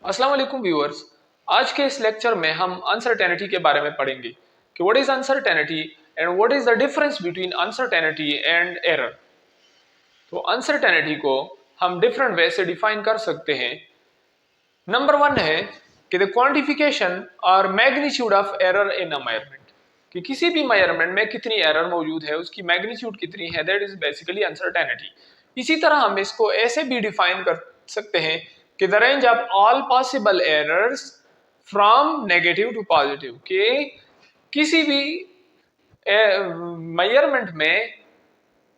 अस्सलाम वालेकुम व्यूअर्स। आज के इस लेक्चर में हम अनसर्टेनिटी के बारे में पढ़ेंगे कि what is uncertainty and what is the difference between uncertainty and error. तो अनसर्टेनिटी को हम डिफरेंट वे से डिफाइन कर सकते हैं। नंबर वन है कि द क्वांटिफिकेशन और magnitude of error in a measurement, कि किसी भी मेजरमेंट में कितनी एरर मौजूद है, उसकी मैग्नीट्यूड कितनी है, दैट इज बेसिकली अनसर्टेनिटी। इसी तरह हम इसको ऐसे भी डिफाइन कर सकते हैं कि the range of all possible errors from negative to positive, कि किसी भी मेजरमेंट में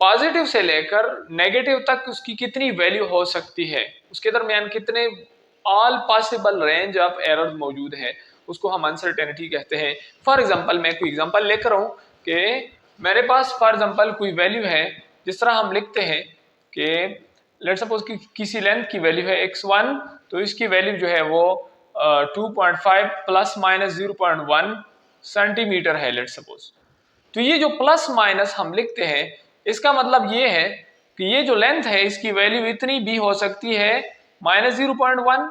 पॉजिटिव से लेकर नेगेटिव तक उसकी कितनी वैल्यू हो सकती है, उसके दरमियान कितने all possible range of error मौजूद है, उसको हम अनसर्टेनिटी कहते हैं। फॉर एग्जांपल मैं कोई एग्जांपल लेकर हूं कि मेरे पास फॉर एग्जांपल कोई वैल्यू है, जिस तरह हम लिखते हैं कि लेट सपोज कि किसी लेंथ की वैल्यू है x1, तो इसकी वैल्यू जो है वो 2.5 प्लस माइनस 0.1 सेंटीमीटर है लेट सपोज। तो ये जो प्लस माइनस हम लिखते हैं, इसका मतलब ये है कि ये जो लेंथ है इसकी वैल्यू इतनी भी हो सकती है -0.1,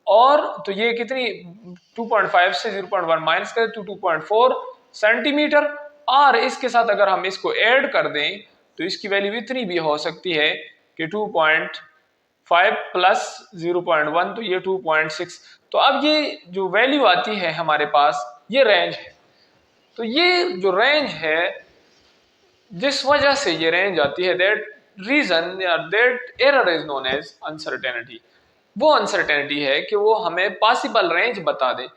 और तो ये कितनी 2.5 से 0.1 माइनस करें तो 2.4 सेंटीमीटर, और इसके साथ अगर हम इसको ऐड कर दें तो इसकी वैल्यू इतनी भी हो सकती है कि 2.5 प्लस 0.1, तो ये 2.6। तो अब ये जो वैल्यू आती है हमारे पास, ये रेंज है। तो ये जो रेंज है, जिस वजह से ये रेंज आती है, दैट रीजन या that error is known as uncertainty. वो अनसर्टेनिटी है कि वो हमें पॉसिबल रेंज बता दे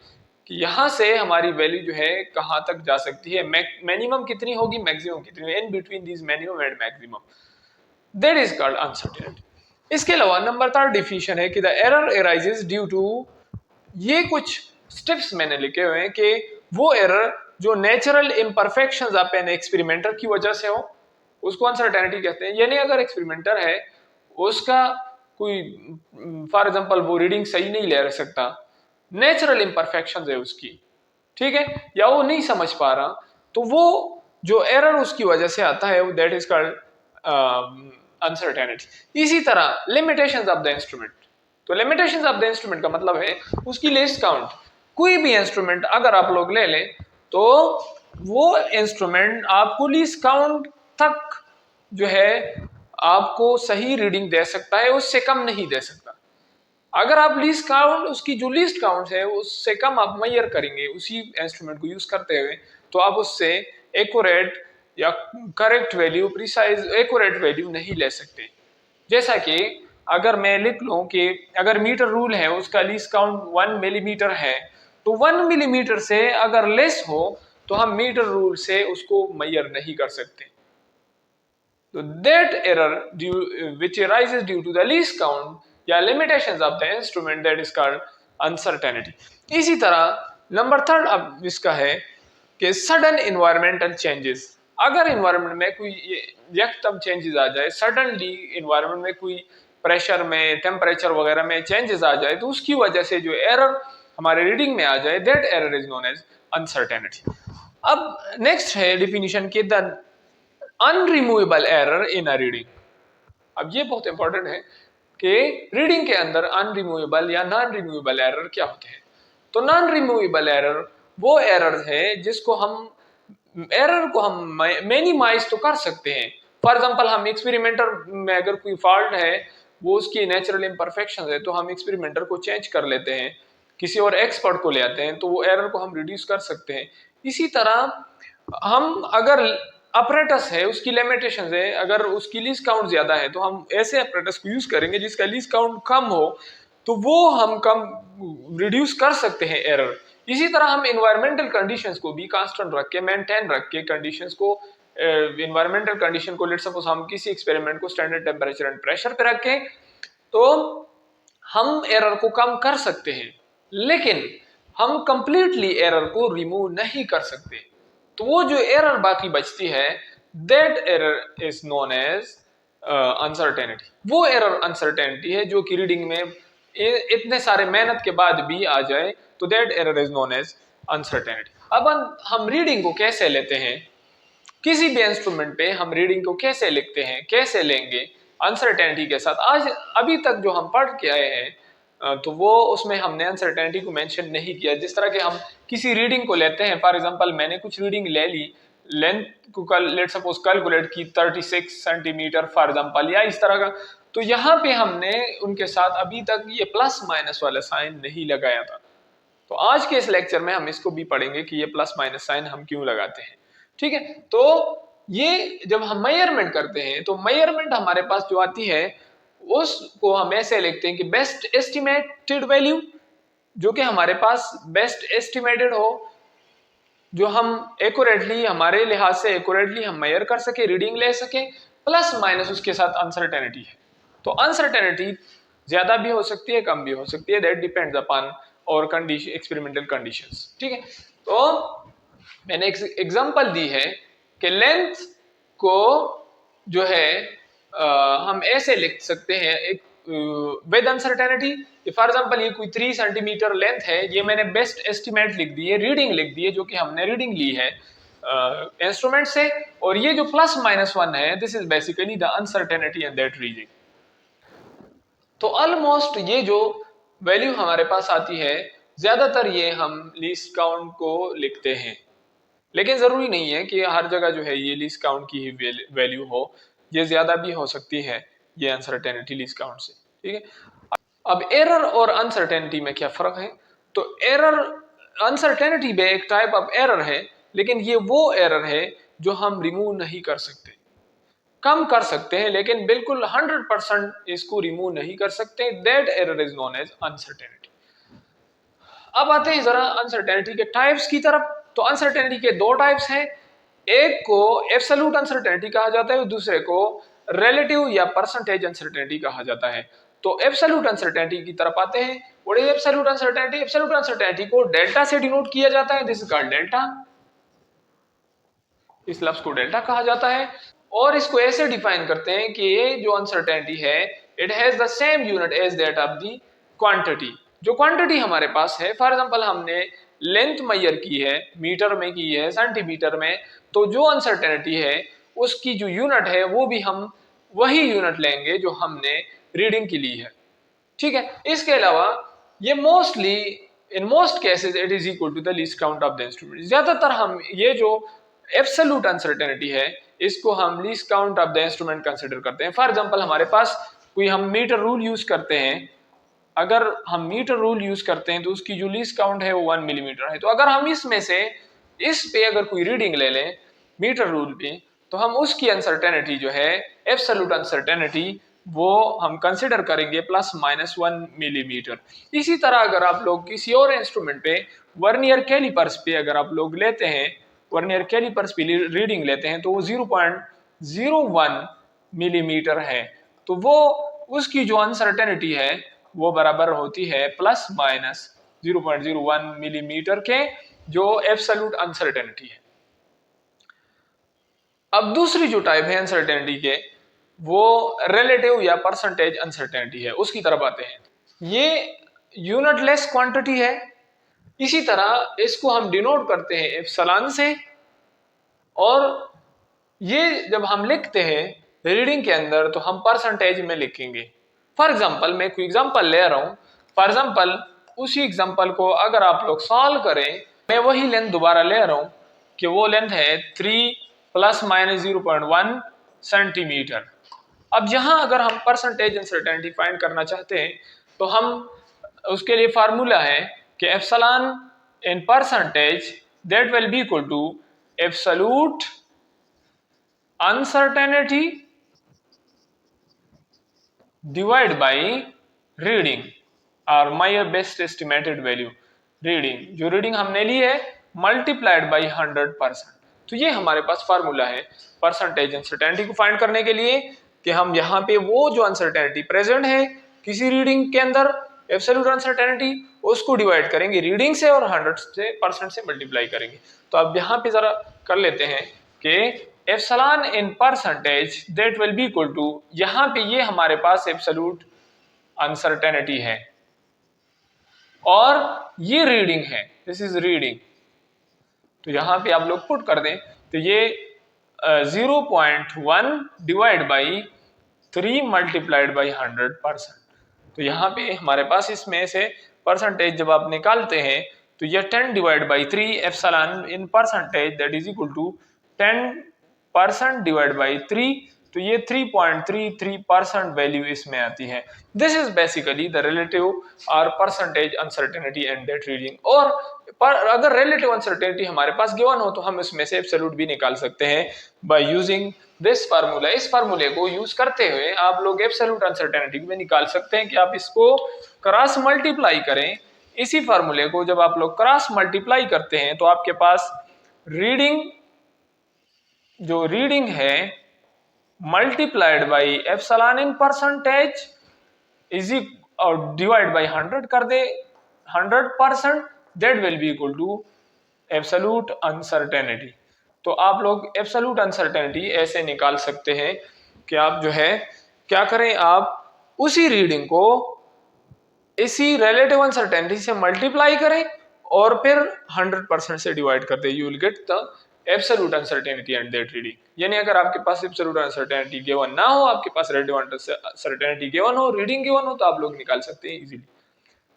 कि यहां से हमारी वैल्यू जो है कहां तक जा सकती है, मिनिमम कितनी होगी, मैक्सिमम कितनी, in between this minimum and maximum, that is called uncertainty. इसके अलावा नंबर थर्ड डिफिनेशन है कि the error arises due to, ये कुछ स्टेप्स मैंने लिखे हुए हैं कि वो एरर जो natural imperfections of an experimenter की वजह से हो, उसको अनसर्टेनिटी कहते हैं। यानी अगर एक्सपेरिमेंटर है, उसका कोई फॉर एग्जांपल वो रीडिंग सही नहीं ले सकता, नेचुरल इम्परफेक्शंस है उसकी, ठीक है, या वो नहीं समझ पा रहा, तो वो जो एरर उसकी वजह से आता है, दैट इज कॉल्ड अनसर्टेनिटी। इसी तरह लिमिटेशंस ऑफ द इंस्ट्रूमेंट, तो लिमिटेशंस ऑफ द इंस्ट्रूमेंट का मतलब है उसकी लीस्ट काउंट। कोई भी इंस्ट्रूमेंट अगर आप लोग ले लें, तो वो इंस्ट्रूमेंट आपको लीस्ट काउंट तक जो है आपको सही रीडिंग दे सकता है, उससे कम नहीं दे सकता। अगर आप लीस्ट काउंट, उसकी जो लीस्ट काउंट है उससे कम आप मेजर करेंगे उसी इंस्ट्रूमेंट को यूज करते हुए, तो आप उससे एक्यूरेट या correct value, precise accurate value नहीं ले सकते। जैसा कि अगर मैं लिख लूं कि अगर मीटर रूल है, उसका लीस्ट काउंट 1 मिलीमीटर है, तो 1 मिलीमीटर से अगर लेस हो तो हम मीटर रूल से उसको मेजर नहीं कर सकते। तो that error which arises due to the least count या limitations of the instrument, that is called uncertainty। इसी तरह नंबर थर्ड अब इसका है कि सडन इन्वायरमेंटल चेंजेस। अगर इन्वायरमेंट में कोई यकदम चेंजेस आ जाए, सडनली इन्वायरमेंट में कोई प्रेशर में, टेम्परेचर वगैरह में चेंजेस आ जाए, तो उसकी वजह से जो एरर हमारे रीडिंग में आ जाए, that error is known as uncertainty. अब नेक्स्ट है डिफिनीशन के the unremovable error in a reading. अब ये बहुत इंपॉर्टेंट है कि रीडिंग के अंदर अनरिमूवेबल या नॉन रिमूवेबल एरर क्या होते हैं। तो नॉन रिमूवेबल एरर वो एरर है जिसको हम एरर को हम मिनिमाइज तो कर सकते हैं। फॉर एग्जांपल हम एक्सपेरिमेंटर में अगर कोई फॉल्ट है, वो उसकी नेचुरल इम्परफेक्शन है, तो हम एक्सपेरिमेंटर को चेंज कर लेते हैं, किसी और एक्सपर्ट को ले आते हैं, तो वो एरर को हम रिड्यूस कर सकते हैं। इसी तरह हम अगर अपरेटस है, उसकी लिमिटेशंस है, अगर उसकी लीस्ट काउंट ज्यादा है, तो हम ऐसे अपरेटस को यूज करेंगे जिसका लीस्ट काउंट कम हो, तो वो हम कम रिड्यूस कर सकते हैं एरर। इसी तरह हम इन्वायरमेंटल कंडीशंस को भी कांस्टेंट रख के, मेंटेन रख के, कंडीशंस को इन्वायरमेंटल कंडीशन को, लेट्स सपोज हम किसी एक्सपेरिमेंट को स्टैंडर्ड टेम्परेचर एंड प्रेशर पे रखें, तो हम एरर को कम कर सकते हैं, लेकिन हम कंप्लीटली एरर को रिमूव नहीं कर सकते। तो वो जो एरर बाकी बचती है, that error is known as uncertainty. वो एरर अनसर्टेनिटी है जो कि रीडिंग में इतने सारे मेहनत के बाद भी आ जाए, तो that error is known as uncertainty. अब हम रीडिंग को कैसे लेते हैं, किसी भी इंस्ट्रूमेंट पे हम रीडिंग को कैसे लिखते हैं, कैसे लेंगे अनसर्टेनिटी के साथ। आज अभी तक जो हम पढ़ के आए हैं, तो वो उसमें हमने अनसर्टेनिटी को मेंशन नहीं किया। जिस तरह के हम किसी रीडिंग को लेते हैं, फॉर एग्जांपल मैंने कुछ रीडिंग ले ली, लेंथ को लेट सपोज कैलकुलेट की 36 सेंटीमीटर फॉर एग्जांपल, या इस तरह का, तो यहाँ पे हमने उनके साथ अभी तक ये प्लस माइनस वाला साइन नहीं लगाया था। तो आज के इस लेक्चर में हम इसको भी पढ़ेंगे कि ये प्लस माइनस साइन हम क्यों लगाते हैं। ठीक है, तो ये जब हम मेजरमेंट करते हैं तो मेजरमेंट हमारे पास जो आती है उसको हम ऐसे लिखते हैं कि बेस्ट एस्टिमेटेड वैल्यू, जो कि हमारे पास बेस्ट एस्टिमेटेड हो, जो हम एक्यूरेटली, हमारे लिहाज से एक्यूरेटली हम मेजर कर सके, रीडिंग ले सके, प्लस माइनस उसके साथ अनसर्टेनिटी है। तो अनसर्टेनिटी ज्यादा भी हो सकती है, कम भी हो सकती है, दैट डिपेंड्स अपॉन और कंडीशन, एक्सपेरिमेंटल कंडीशंस। ठीक है, तो मैंने एक एग्जांपल दी है कि लेंथ को जो है हम ऐसे लिख सकते हैं एक विद अनसर्टेनिटी। फॉर एग्जांपल ये कोई 3 सेंटीमीटर लेंथ है, ये मैंने बेस्ट एस्टिमेट लिख दी है, रीडिंग लिख दी है, जो कि हमने रीडिंग ली है इंस्ट्रूमेंट से, और ये जो प्लस माइनस 1 है, this is basically the uncertainty in that reading. तो ऑलमोस्ट ये जो वैल्यू हमारे पास आती है, ज्यादातर ये हम लीस्ट काउंट को लिखते हैं, लेकिन जरूरी नहीं है कि हर जगह जो है ये लीस्ट काउंट की ही वैल्यू हो, ये ज्यादा भी हो सकती है ये अनसर्टेनिटी लीस्ट काउंट से। ठीक है, अब एरर और अनसर्टेनिटी में क्या फर्क है? तो एरर, अनसर्टेनिटी भी एक टाइप ऑफ एरर है, लेकिन ये वो एरर है जो हम रिमूव नहीं कर सकते, कम कर सकते हैं, लेकिन बिल्कुल 100% इसको रिमूव नहीं कर सकते। That error is known as uncertainty. अब आते हैं जरा अनसर्टेनिटी के टाइप्स की तरफ। तो अनसर्टेनिटी के दो टाइप्स हैं, एक को एब्सोल्यूट अनसर्टेनिटी कहा जाता है और दूसरे को रिलेटिव या परसेंटेज अनसर्टेनिटी कहा जाता है। तो एब्सोल्यूट अनसर्टेनिटी की तरफ आते हैं। What is absolute uncertainty? Absolute uncertainty को डेल्टा से डिनोट किया जाता है, दिस इज कॉल्ड डेल्टा, इस लफ्ज को डेल्टा कहा जाता है। और इसको ऐसे डिफाइन करते हैं कि ये जो अनसर्टेनिटी है, it has the same unit as that of the quantity. जो क्वांटिटी हमारे पास है, फॉर एग्जांपल हमने लेंथ मेजर की है, मीटर में की है, सेंटीमीटर में, तो जो अनसर्टेनिटी है उसकी जो यूनिट है वो भी हम वही यूनिट लेंगे जो हमने रीडिंग की ली है। ठीक है, इसके अलावा ये mostly in most cases it is equal to the least count of the instrument. ज्यादातर हम ये जो एब्सोल्यूट अनसर्टेनिटी है इसको हम least count of the instrument consider करते हैं। फॉर एग्जांपल हमारे पास कोई हम मीटर रूल यूज करते हैं, अगर हम मीटर रूल यूज करते हैं तो उसकी जो लीस्ट काउंट है वो 1 मिलीमीटर है। तो अगर हम इसमें से इस पे अगर कोई रीडिंग ले लें मीटर रूल पे, तो हम उसकी अनसर्टेनिटी जो है, एब्सोल्यूट अनसर्टेनिटी, वो हम कंसिडर करेंगे प्लस माइनस 1 मिलीमीटर। इसी तरह अगर आप लोग किसी और इंस्ट्रूमेंट पे, वर्नियर कैलिपर्स पे अगर आप लोग लेते हैं, वर्नियर कैलिपर्स पे रीडिंग लेते हैं, तो वो 0.01 मिलीमीटर है, तो वो उसकी जो अनसर्टेनिटी है वो बराबर होती है प्लस माइनस 0.01 मिलीमीटर के, जो एब्सोल्यूट अनसर्टेनिटी है। अब दूसरी जो टाइप है अनसर्टेनिटी के, वो रिलेटिव या परसेंटेज अनसर्टेनिटी है, उसकी तरफ आते हैं। ये यूनिटलेस क्वांटिटी है, इसी तरह इसको हम डिनोट करते हैं एप्सिलॉन से, और ये जब हम लिखते हैं रीडिंग के अंदर तो हम परसेंटेज में लिखेंगे। फॉर एग्जाम्पल मैं कोई एग्जाम्पल ले रहा हूं, फॉर एग्जाम्पल उसी एग्जाम्पल को अगर आप लोग सॉल्व करें, मैं वही लेंथ दोबारा ले रहा हूं कि वो लेंथ है 3 प्लस माइनस 0.1 सेंटीमीटर। अब यहां अगर हम परसेंटेज अनसर्टेनिटी फाइंड करना चाहते हैं तो हम उसके लिए फार्मूला है कि epsilon in percentage that will be equal to absolute uncertainty divide by reading और my best estimated value. Reading, जो रीडिंग हमने ली है, मल्टीप्लाइड बाय 100%। तो ये हमारे पास फार्मूला है परसेंटेज अनसर्टेनिटी को फाइंड करने के लिए, कि हम यहाँ पे वो जो अनसर्टेनिटी प्रेजेंट है किसी रीडिंग के अंदर, एब्सोल्यूट अनसर्टेनिटी, उसको डिवाइड करेंगे रीडिंग से और 100% से मल्टीप्लाई करेंगे। तो अब यहाँ पे जरा कर लेते हैं कि epsilon in percentage that will be equal to, यहाँ पे ये हमारे पास एब्सोल्यूट अनसर्टेनिटी है और ये रीडिंग है, दिस इज रीडिंग। तो यहाँ पे आप लोग पुट कर दें तो ये 0.1 डिवाइड बाई 3 मल्टीप्लाइड बाई 100%। तो यहाँ पे हमारे पास इसमें से परसेंटेज जब आप निकालते हैं तो ये 10 divide by 3 epsilon in percentage that is equal to 10% divide by 3, तो ये 3.33% वैल्यू इसमें आती है। This is basically the relative और percentage uncertainty and that reading. और अगर रिलेटिव अनसर्टेनिटी हमारे पास गिवन हो तो हम इसमें से एब्सोल्यूट भी निकाल सकते हैं बाय यूजिंग दिस फार्मूला। इस फार्मूले को यूज करते हुए आप लोग एब्सोल्यूट अनसर्टेनिटी भी निकाल सकते हैं कि आप इसको क्रॉस मल्टीप्लाई करें। इसी फार्मूले को जब आप लोग क्रॉस मल्टीप्लाई करते हैं तो आपके पास रीडिंग जो रीडिंग है multiplied by epsilon in percentage is और डिवाइड बाई 100 कर दे 100%, that will be equal to absolute uncertainty. तो आप लोग एब्सोल्यूट अनसर्टेनिटी ऐसे निकाल सकते हैं कि आप जो है क्या करें, आप उसी रीडिंग को इसी रिलेटिव अनसर्टेनिटी से मल्टीप्लाई करें और फिर 100% से डिवाइड कर दे, you will get the absolute uncertainty and that reading. यानी अगर आपके पास एब्सोल्यूट अनसर्टेनिटी गिवन ना हो, आपके पास रिलेटिव अनसर्टेनिटी गिवन हो, रीडिंग गिवन हो, तो आप लोग निकाल सकते हैं easily.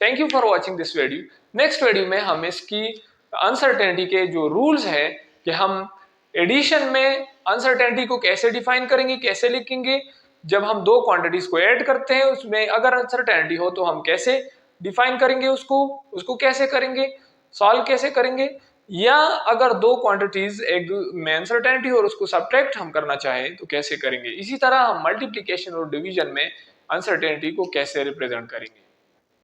Thank you for watching this video. Next video में हम इसकी अनसर्टेनिटी के जो रूल्स है कि हम एडिशन में अनसर्टेनिटी को कैसे डिफाइन करेंगे, कैसे लिखेंगे, जब हम दो क्वांटिटीज को ऐड करते हैं उसमें अगर अनसर्टेनिटी हो तो हम कैसे डिफाइन करेंगे, उसको कैसे करेंगे, सॉल्व कैसे करेंगे, या अगर दो क्वांटिटीज एक में अनसर्टेनिटी और उसको सब्ट्रैक्ट हम करना चाहें तो कैसे करेंगे। इसी तरह हम मल्टीप्लिकेशन और डिवीजन में अनसर्टेनिटी को कैसे रिप्रेजेंट करेंगे।